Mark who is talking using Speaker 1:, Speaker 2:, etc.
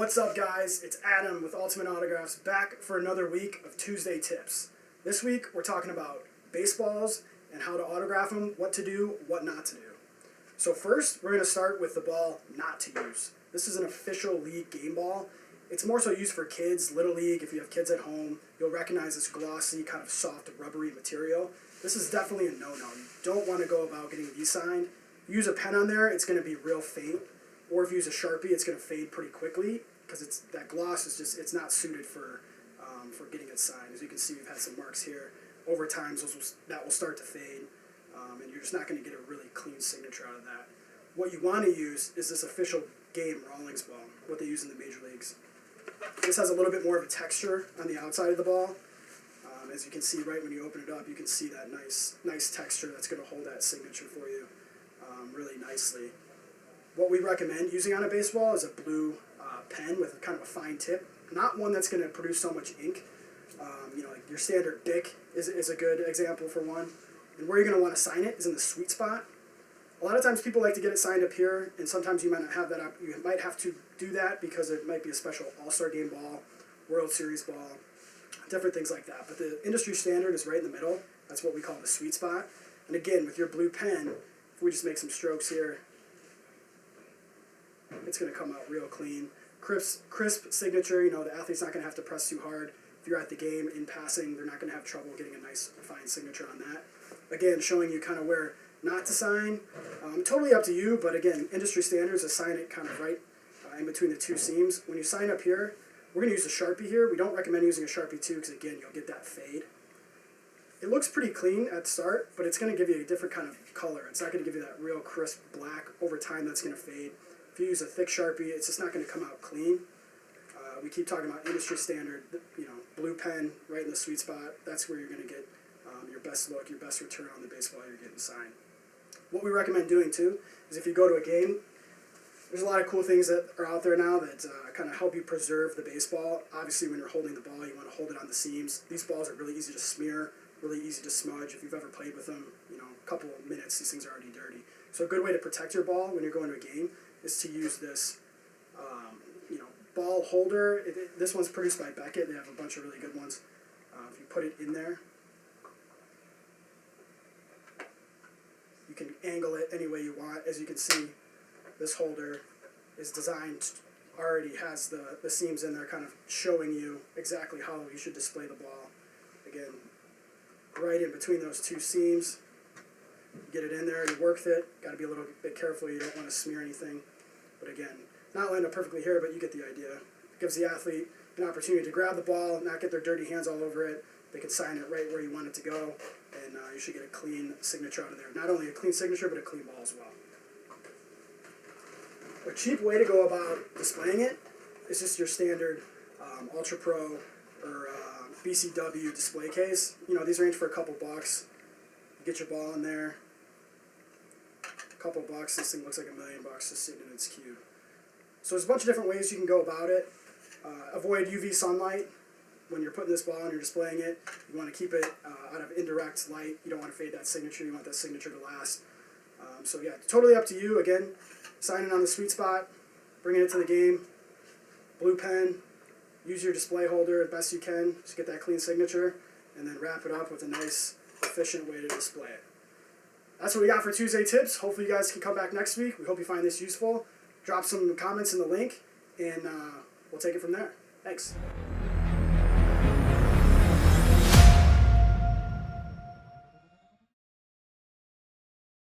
Speaker 1: What's up, guys? It's Adam with Ultimate Autographs, back for another week of Tuesday Tips. This week we're talking about baseballs and how to autograph them, what to do, what not to do. So first, we're going to start with the ball not to use. This is an official league game ball. It's more so used for kids, Little League. If you have kids at home, you'll recognize this glossy, kind of soft, rubbery material. This is definitely a no-no. You don't want to go about getting these signed. If you use a pen on there, it's going to be real faint. Or if you use a Sharpie, it's going to fade pretty quickly because that gloss is just, it's not suited for getting it signed. As you can see, we've had some marks here. Over time, that will start to fade, and you're just not going to get a really clean signature out of that. What you want to use is this official game Rawlings ball, what they use in the major leagues. This has a little bit more of a texture on the outside of the ball. As you can see, right when you open it up, you can see that nice texture that's going to hold that signature for you really nicely. What we recommend using on a baseball is a blue pen with kind of a fine tip, not one that's going to produce so much ink. Like your standard Bic is a good example for one. And where you're going to want to sign it is in the sweet spot. A lot of times people like to get it signed up here, and sometimes you might not have that up. You might have to do that because it might be a special All-Star Game ball, World Series ball, different things like that. But the industry standard is right in the middle. That's what we call the sweet spot. And again, with your blue pen, if we just make some strokes here, it's going to come out real clean. Crisp signature. The athlete's not going to have to press too hard. If you're at the game in passing, they're not going to have trouble getting a nice fine signature on that. Again, showing you kind of where not to sign. Totally up to you, but again, industry standards is sign it kind of right in between the two seams. When you sign up here, we're going to use a Sharpie here. We don't recommend using a Sharpie too because again, you'll get that fade. It looks pretty clean at the start, but it's going to give you a different kind of color. It's not going to give you that real crisp black. Over time, that's going to fade. If you use a thick Sharpie, it's just not going to come out clean. We keep talking about industry standard, blue pen right in the sweet spot. That's where you're going to get your best look, your best return on the baseball you're getting signed. What we recommend doing too is if you go to a game, there's a lot of cool things that are out there now that kind of help you preserve the baseball. Obviously, when you're holding the ball, you want to hold it on the seams. These balls are really easy to smear, really easy to smudge. If you've ever played with them, a couple of minutes, these things are already dirty. So a good way to protect your ball when you're going to a game is to use this ball holder. This one's produced by Beckett. They have a bunch of really good ones. If you put it in there, you can angle it any way you want. As you can see, this holder is designed, already has the seams in there kind of showing you exactly how you should display the ball. Again, right in between those two seams, get it in there, you work it. Got to be a little bit careful, you don't want to smear anything. But again, not lined up perfectly here, but you get the idea. It gives the athlete an opportunity to grab the ball, not get their dirty hands all over it. They can sign it right where you want it to go, and you should get a clean signature out of there. Not only a clean signature, but a clean ball as well. A cheap way to go about displaying it is just your standard Ultra Pro or BCW display case. These range for a couple bucks. You get your ball in there. A couple bucks. This thing looks like $1 million just sitting in its cube. So there's a bunch of different ways you can go about it. Avoid UV sunlight when you're putting this ball and you're displaying it. You want to keep it out of indirect light. You don't want to fade that signature. You want that signature to last. So yeah, totally up to you. Again, signing on the sweet spot, bringing it to the game. Blue pen. Use your display holder as best you can. Just get that clean signature, and then wrap it up with a nice, efficient way to display it. That's what we got for Tuesday Tips. Hopefully you guys can come back next week. We hope you find this useful. Drop some comments in the link, and we'll take it from there. Thanks.